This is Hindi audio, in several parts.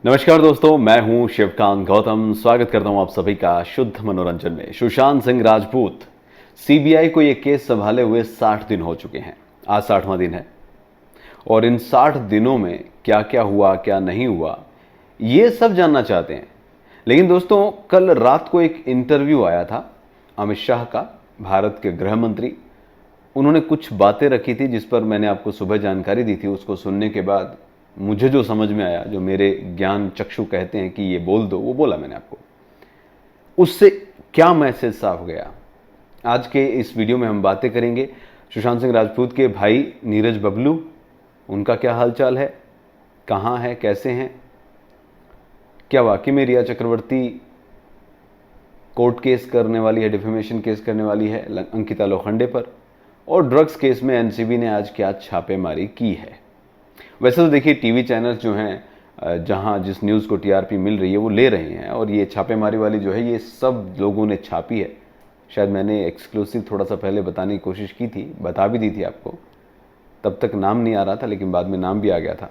नमस्कार दोस्तों, मैं हूं शिवकांत गौतम। स्वागत करता हूं आप सभी का शुद्ध मनोरंजन में। सुशांत सिंह राजपूत, सीबीआई को ये केस संभाले हुए 60 दिन हो चुके हैं। आज 60वां दिन है और इन 60 दिनों में क्या क्या हुआ, क्या नहीं हुआ, ये सब जानना चाहते हैं। लेकिन दोस्तों, कल रात को एक इंटरव्यू आया था अमित शाह का, भारत के गृह मंत्री। उन्होंने कुछ बातें रखी थी जिस पर मैंने आपको सुबह जानकारी दी थी। उसको सुनने के बाद मुझे जो समझ में आया, जो मेरे ज्ञान चक्षु कहते हैं कि ये बोल दो, वो बोला मैंने आपको। उससे क्या मैसेज साफ गया, आज के इस वीडियो में हम बातें करेंगे। सुशांत सिंह राजपूत के भाई नीरज बबलू, उनका क्या हालचाल है, कहाँ है, कैसे हैं, क्या वाकई में रिया चक्रवर्ती कोर्ट केस करने वाली है, डिफेमेशन केस करने वाली है अंकिता लोखंडे पर, और ड्रग्स केस में एनसीबी ने आज क्या छापेमारी की है। वैसे तो देखिए, टीवी चैनल्स जो हैं, जहां जिस न्यूज़ को टीआरपी मिल रही है वो ले रहे हैं, और ये छापेमारी वाली जो है ये सब लोगों ने छापी है। शायद मैंने एक्सक्लूसिव थोड़ा सा पहले बताने की कोशिश की थी, बता भी दी थी आपको, तब तक नाम नहीं आ रहा था, लेकिन बाद में नाम भी आ गया था।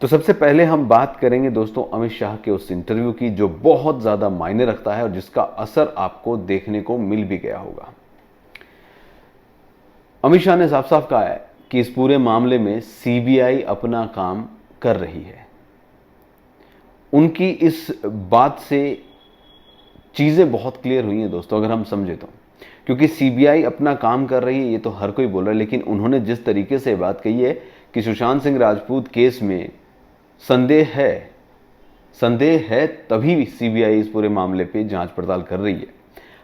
तो सबसे पहले हम बात करेंगे दोस्तों अमित शाह के उस इंटरव्यू की, जो बहुत ज़्यादा मायने रखता है और जिसका असर आपको देखने को मिल भी गया होगा। अमित शाह ने साफ साफ कहा है कि इस पूरे मामले में सीबीआई अपना काम कर रही है। उनकी इस बात से चीज़ें बहुत क्लियर हुई हैं दोस्तों, अगर हम समझे तो। क्योंकि सीबीआई अपना काम कर रही है, ये तो हर कोई बोल रहा है, लेकिन उन्होंने जिस तरीके से बात कही है कि सुशांत सिंह राजपूत केस में संदेह है तभी सीबीआई इस पूरे मामले पे जांच पड़ताल कर रही है।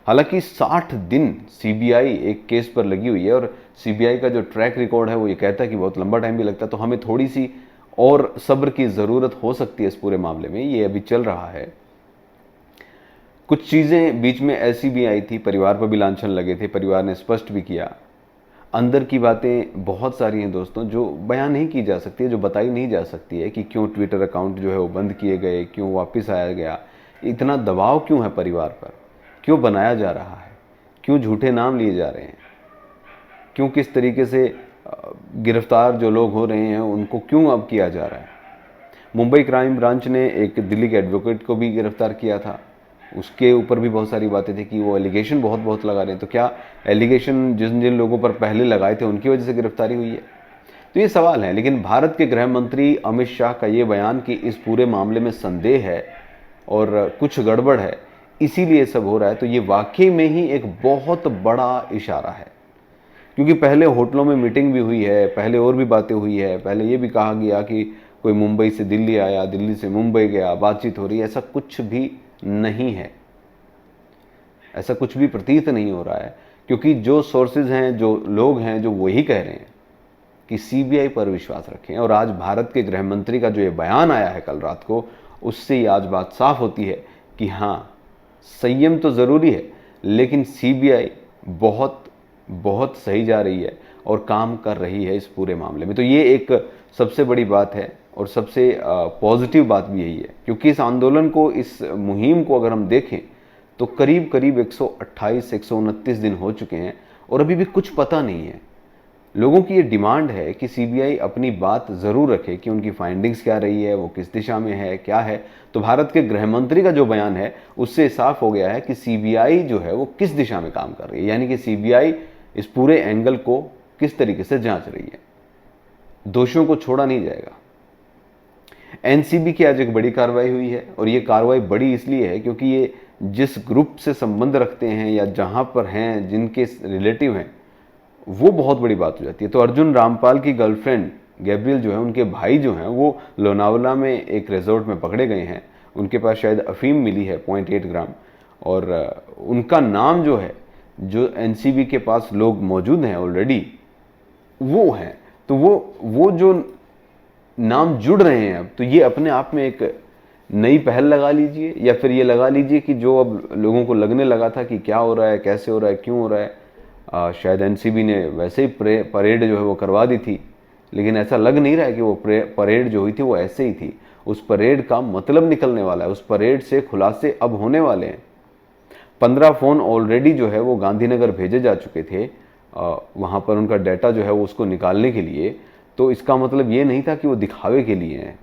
हालांकि 60 दिन सीबीआई एक केस पर लगी हुई है, और सीबीआई का जो ट्रैक रिकॉर्ड है वो ये कहता है कि बहुत लंबा टाइम भी लगता है। तो हमें थोड़ी सी और सब्र की ज़रूरत हो सकती है इस पूरे मामले में। ये अभी चल रहा है। कुछ चीज़ें बीच में ऐसी भी आई थी, परिवार पर भी लांछन लगे थे, परिवार ने स्पष्ट भी किया। अंदर की बातें बहुत सारी हैं दोस्तों, जो बयान नहीं की जा सकती है, जो बताई नहीं जा सकती है कि क्यों ट्विटर अकाउंट जो है वो बंद किए गए, क्यों वापस आया गया, इतना दबाव क्यों है परिवार पर, क्यों बनाया जा रहा है, क्यों झूठे नाम लिए जा रहे हैं, क्यों किस तरीके से गिरफ्तार जो लोग हो रहे हैं उनको क्यों अब किया जा रहा है। मुंबई क्राइम ब्रांच ने एक दिल्ली के एडवोकेट को भी गिरफ्तार किया था, उसके ऊपर भी बहुत सारी बातें थी कि वो एलिगेशन बहुत लगा रहे हैं। तो क्या एलिगेशन जिन जिन लोगों पर पहले लगाए थे उनकी वजह से गिरफ्तारी हुई है? तो ये सवाल है। लेकिन भारत के गृह मंत्री अमित शाह का ये बयान कि इस पूरे मामले में संदेह है और कुछ गड़बड़ है, इसीलिए सब हो रहा है, तो ये वाकई में ही एक बहुत बड़ा इशारा है। क्योंकि पहले होटलों में मीटिंग भी हुई है, पहले और भी बातें हुई है, पहले ये भी कहा गया कि कोई मुंबई से दिल्ली आया, दिल्ली से मुंबई गया, बातचीत हो रही है। ऐसा कुछ भी नहीं है, ऐसा कुछ भी प्रतीत नहीं हो रहा है। क्योंकि जो सोर्सेज हैं, जो लोग हैं, जो वही कह रहे हैं कि सीबीआई पर विश्वास रखें। और आज भारत के गृह मंत्री का जो ये बयान आया है कल रात को, उससे ही आज बात साफ होती है कि हाँ, संयम तो ज़रूरी है, लेकिन सीबीआई बहुत सही जा रही है और काम कर रही है इस पूरे मामले में। तो ये एक सबसे बड़ी बात है और सबसे पॉजिटिव बात भी यही है। क्योंकि इस आंदोलन को, इस मुहिम को अगर हम देखें तो करीब 128-129 दिन हो चुके हैं और अभी भी कुछ पता नहीं है। लोगों की ये डिमांड है कि सीबीआई अपनी बात ज़रूर रखे कि उनकी फाइंडिंग्स क्या रही है, वो किस दिशा में है, क्या है। तो भारत के गृह मंत्री का जो बयान है उससे साफ हो गया है कि सीबीआई जो है वो किस दिशा में काम कर रही है, यानी कि सीबीआई इस पूरे एंगल को किस तरीके से जांच रही है। दोषियों को छोड़ा नहीं जाएगा। एनसीबी की आज एक बड़ी कार्रवाई हुई है, और ये कार्रवाई बड़ी इसलिए है क्योंकि ये जिस ग्रुप से संबंध रखते हैं या जहां पर हैं, जिनके रिलेटिव हैं, वो बहुत बड़ी बात हो जाती है। तो अर्जुन रामपाल की गर्लफ्रेंड गैब्रियल जो है, उनके भाई जो हैं, वो लोनावला में एक रिजॉर्ट में पकड़े गए हैं। उनके पास शायद अफीम मिली है 0.8 ग्राम, और उनका नाम जो है, जो एनसीबी के पास लोग मौजूद हैं ऑलरेडी, वो हैं। तो वो जो नाम जुड़ रहे हैं अब, तो ये अपने आप में एक नई पहल लगा लीजिए, या फिर ये लगा लीजिए कि जो अब लोगों को लगने लगा था कि क्या हो रहा है, कैसे हो रहा है, क्यों हो रहा है। शायद एनसीबी ने वैसे ही परेड जो है वो करवा दी थी, लेकिन ऐसा लग नहीं रहा है कि वो परेड जो हुई थी वो ऐसे ही थी। उस परेड का मतलब निकलने वाला है, उस परेड से खुलासे अब होने वाले हैं। 15 फ़ोन ऑलरेडी जो है वो गांधीनगर भेजे जा चुके थे, वहाँ पर उनका डाटा जो है वो उसको निकालने के लिए। तो इसका मतलब ये नहीं था कि वो दिखावे के लिए हैं।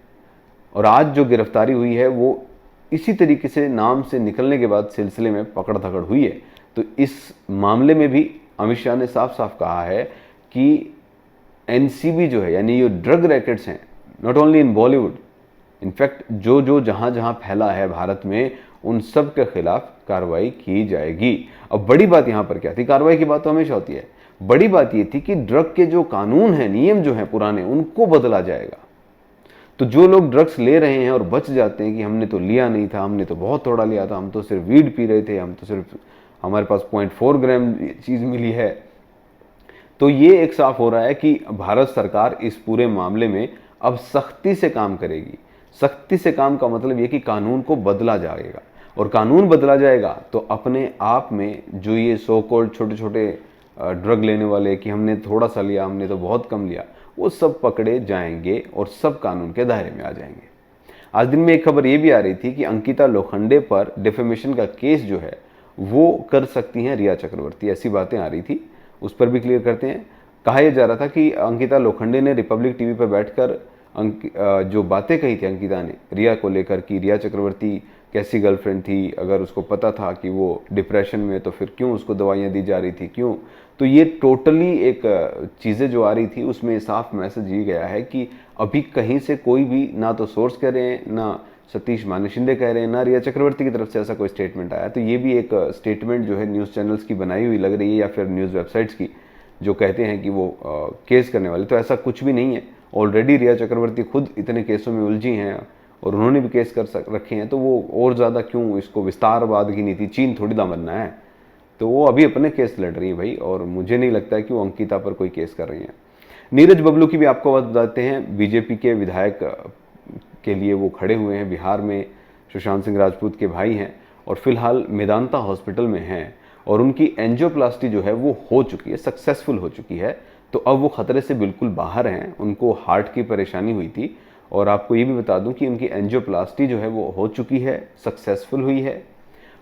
और आज जो गिरफ्तारी हुई है वो इसी तरीके से नाम से निकलने के बाद सिलसिले में पकड़ धकड़ हुई है। तो इस मामले में भी अमित शाह ने साफ साफ कहा है कि एनसीबी जो है, यानी ये ड्रग रैकेट्स हैं, not only in Bollywood, in fact जो जो जहां जहां फैला है भारत में, उन सब के खिलाफ कार्रवाई की जाएगी। अब बड़ी बात यहां पर क्या थी, कार्रवाई की बात तो हमेशा होती है, बड़ी बात ये थी कि ड्रग के जो कानून हैं, नियम जो हैं पुराने, उनको बदला जाएगा। तो जो लोग ड्रग्स ले रहे हैं और बच जाते हैं कि हमने तो लिया नहीं था, हमने तो बहुत थोड़ा लिया था, हम तो सिर्फ वीड पी रहे थे, हम तो सिर्फ, हमारे पास 0.4 ग्राम चीज मिली है, तो ये एक साफ हो रहा है कि भारत सरकार इस पूरे मामले में अब सख्ती से काम करेगी। सख्ती से काम का मतलब ये कि कानून को बदला जाएगा, और कानून बदला जाएगा तो अपने आप में जो ये सो कॉल्ड छोटे छोटे ड्रग लेने वाले कि हमने थोड़ा सा लिया, हमने तो बहुत कम लिया, वो सब पकड़े जाएंगे और सब कानून के दायरे में आ जाएंगे। आज दिन में एक खबर ये भी आ रही थी कि अंकिता लोखंडे पर डिफेमेशन का केस जो है वो कर सकती हैं रिया चक्रवर्ती, ऐसी बातें आ रही थी, उस पर भी क्लियर करते हैं। कहा यह जा रहा था कि अंकिता लोखंडे ने रिपब्लिक टीवी पर बैठकर जो बातें कही थी अंकिता ने रिया को लेकर, कि रिया चक्रवर्ती कैसी गर्लफ्रेंड थी, अगर उसको पता था कि वो डिप्रेशन में तो फिर क्यों उसको दवाइयाँ दी जा रही थी, क्यों। तो ये टोटली एक चीज़ें जो आ रही थी उसमें साफ मैसेज ये गया है कि अभी कहीं से कोई भी, ना तो सोर्स कह रहे हैं, ना सतीश माने शिंदे कह रहे हैं, ना रिया चक्रवर्ती की तरफ से ऐसा कोई स्टेटमेंट आया। तो ये भी एक स्टेटमेंट जो है न्यूज़ चैनल्स की बनाई हुई लग रही है, या फिर न्यूज़ वेबसाइट्स की, जो कहते हैं कि वो केस करने वाले। तो ऐसा कुछ भी नहीं है। ऑलरेडी रिया चक्रवर्ती खुद इतने केसों में उलझी हैं और उन्होंने भी केस रखे हैं, तो वो और ज़्यादा क्यों इसको विस्तारवाद की नीति, चीन थोड़ी ना बनना है, तो वो अभी अपने केस लड़ रही है भाई, और मुझे नहीं लगता है कि वो अंकिता पर कोई केस कर रही हैं। नीरज बबलू की भी आपको बात बताते हैं, बीजेपी के विधायक के लिए वो खड़े हुए हैं बिहार में, सुशांत सिंह राजपूत के भाई हैं, और फिलहाल मेदांता हॉस्पिटल में हैं, और उनकी एंजियोप्लास्टी जो है वो हो चुकी है, सक्सेसफुल हो चुकी है। तो अब वो खतरे से बिल्कुल बाहर हैं, उनको हार्ट की परेशानी हुई थी, और आपको ये भी बता दूं कि उनकी एंजियोप्लास्टी जो है वो हो चुकी है, सक्सेसफुल हुई है,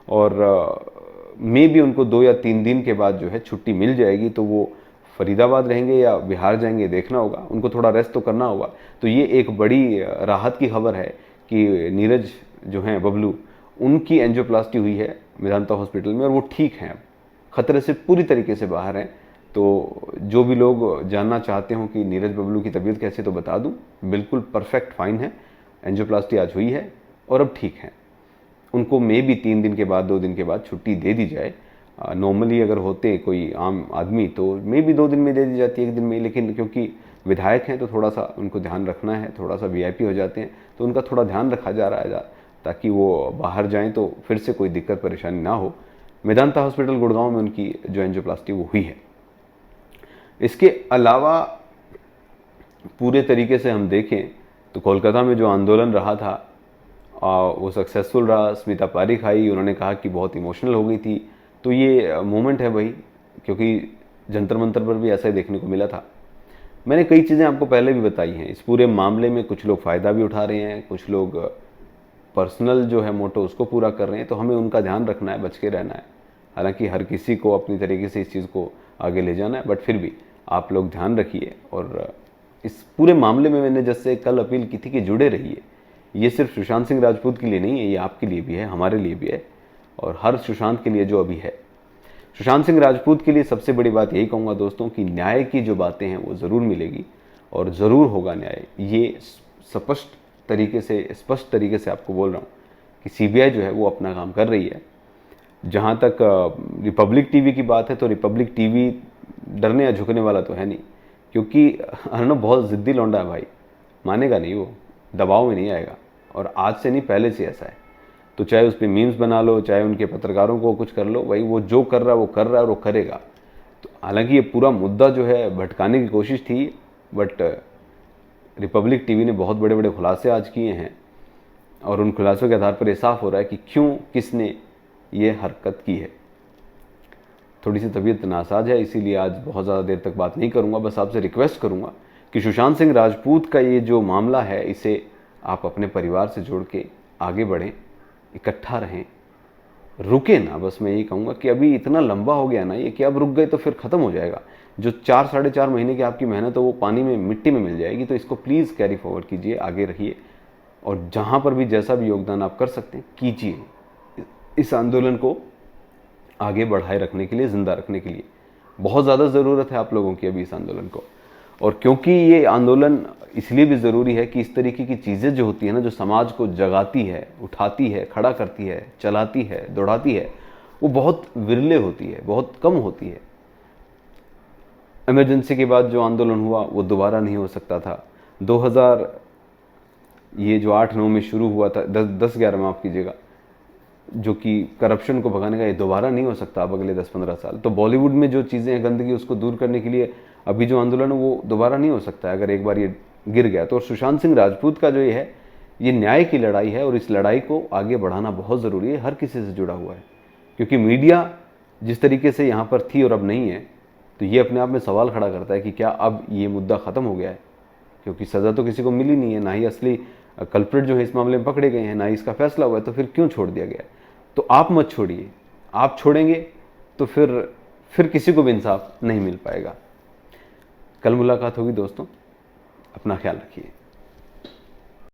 और मे भी उनको 2 या 3 दिन के बाद जो है छुट्टी मिल जाएगी। तो वो फरीदाबाद रहेंगे या बिहार जाएंगे देखना होगा, उनको थोड़ा रेस्ट तो करना होगा। तो ये एक बड़ी राहत की खबर है कि नीरज जो हैं बबलू, उनकी एंजियोप्लास्टी हुई है मेदांता हॉस्पिटल में, और वो ठीक हैं, खतरे से पूरी तरीके से बाहर हैं। तो जो भी लोग जानना चाहते हो कि नीरज बबलू की तबीयत कैसे, तो बता दूं, बिल्कुल परफेक्ट फाइन है, एंजियोप्लास्टी आज हुई है और अब ठीक है। उनको मे भी 3 दिन के बाद, 2 दिन के बाद छुट्टी दे दी जाए। नॉर्मली अगर होते कोई आम आदमी तो मे भी 2 दिन में दे दी जाती, 1 दिन में, लेकिन क्योंकि विधायक हैं तो थोड़ा सा उनको ध्यान रखना है, थोड़ा सा वीआईपी हो जाते हैं, तो उनका थोड़ा ध्यान रखा जा रहा है ताकि वो बाहर जाएं तो फिर से कोई दिक्कत परेशानी ना हो। मेदांता हॉस्पिटल गुड़गांव में उनकी जो एंजियोप्लास्टी वो हुई है। इसके अलावा पूरे तरीके से हम देखें तो कोलकाता में जो आंदोलन रहा था वो सक्सेसफुल रहा। स्मिता पारिक आई, उन्होंने कहा कि बहुत इमोशनल हो गई थी। तो ये मोमेंट है भाई, क्योंकि जंतर मंतर पर भी ऐसा ही देखने को मिला था। मैंने कई चीज़ें आपको पहले भी बताई हैं इस पूरे मामले में। कुछ लोग फ़ायदा भी उठा रहे हैं, कुछ लोग पर्सनल जो है मोटो उसको पूरा कर रहे हैं, तो हमें उनका ध्यान रखना है, बच के रहना है। हालांकि हर किसी को अपनी तरीके से इस चीज़ को आगे ले जाना है, बट फिर भी आप लोग ध्यान रखिए। और इस पूरे मामले में मैंने जैसे कल अपील की थी कि जुड़े रहिए। ये सिर्फ सुशांत सिंह राजपूत के लिए नहीं है, ये आपके लिए भी है, हमारे लिए भी है, और हर सुशांत के लिए जो अभी है। सुशांत सिंह राजपूत के लिए सबसे बड़ी बात यही कहूँगा दोस्तों कि न्याय की जो बातें हैं वो ज़रूर मिलेगी और ज़रूर होगा न्याय। ये स्पष्ट तरीके से आपको बोल रहा हूँ कि सीबीआई जो है वो अपना काम कर रही है। जहाँ तक रिपब्लिक टीवी की बात है, तो रिपब्लिक टीवी डरने या झुकने वाला तो है नहीं, क्योंकि अर्नब बहुत ज़िद्दी लौंडा है भाई, मानेगा नहीं, वो दबाव में नहीं आएगा, और आज से नहीं पहले से ऐसा है। तो चाहे उस पर मीम्स बना लो, चाहे उनके पत्रकारों को कुछ कर लो, भाई वो जो कर रहा है वो कर रहा है और वो करेगा। तो हालांकि ये पूरा मुद्दा जो है भटकाने की कोशिश थी, बट रिपब्लिक टीवी ने बहुत बड़े बड़े खुलासे आज किए हैं, और उन खुलासों के आधार पर यह साफ हो रहा है कि क्यों किसने ये हरकत की है। थोड़ी सी तबीयत नासाज है, इसीलिए आज बहुत ज़्यादा देर तक बात नहीं करूँगा। बस आपसे रिक्वेस्ट करूँगा कि सुशांत सिंह राजपूत का ये जो मामला है, इसे आप अपने परिवार से जोड़ के आगे बढ़ें, इकट्ठा रहें, रुके ना। बस मैं यही कहूँगा कि अभी इतना लंबा हो गया ना ये, कि अब रुक गए तो फिर ख़त्म हो जाएगा। जो 4-4.5 महीने की आपकी मेहनत है वो पानी में, मिट्टी में मिल जाएगी। तो इसको प्लीज़ कैरी फॉरवर्ड कीजिए, आगे रहिए, और जहाँ पर भी जैसा भी योगदान आप कर सकते हैं कीजिए। इस आंदोलन को आगे बढ़ाए रखने के लिए, ज़िंदा रखने के लिए बहुत ज़्यादा ज़रूरत है आप लोगों की अभी इस आंदोलन को। और क्योंकि ये आंदोलन इसलिए भी ज़रूरी है कि इस तरीके की चीज़ें जो होती है ना, जो समाज को जगाती है, उठाती है, खड़ा करती है, चलाती है, दौड़ाती है, वो बहुत विरले होती है, बहुत कम होती है। इमरजेंसी के बाद जो आंदोलन हुआ वो दोबारा नहीं हो सकता था। 2000 ये जो 8-9 में शुरू हुआ था, 10-11 माफ़ कीजिएगा, जो कि करप्शन को भगाने का, ये दोबारा नहीं हो सकता अब अगले 10-15 साल। तो बॉलीवुड में जो चीज़ें हैं गंदगी, उसको दूर करने के लिए अभी जो आंदोलन है वो दोबारा नहीं हो सकता है अगर एक बार ये गिर गया तो। और सुशांत सिंह राजपूत का जो ये है, ये न्याय की लड़ाई है और इस लड़ाई को आगे बढ़ाना बहुत ज़रूरी है, हर किसी से जुड़ा हुआ है। क्योंकि मीडिया जिस तरीके से यहाँ पर थी और अब नहीं है, तो ये अपने आप में सवाल खड़ा करता है कि क्या अब ये मुद्दा ख़त्म हो गया है? क्योंकि सज़ा तो किसी को मिली नहीं है, ना ही असली कल्प्रिट जो है इस मामले में पकड़े गए हैं, ना ही इसका फैसला हुआ है, तो फिर क्यों छोड़ दिया गया है? तो आप मत छोड़िए, आप छोड़ेंगे तो फिर किसी को भी इंसाफ नहीं मिल पाएगा। कल मुलाकात होगी दोस्तों, अपना ख्याल रखिए।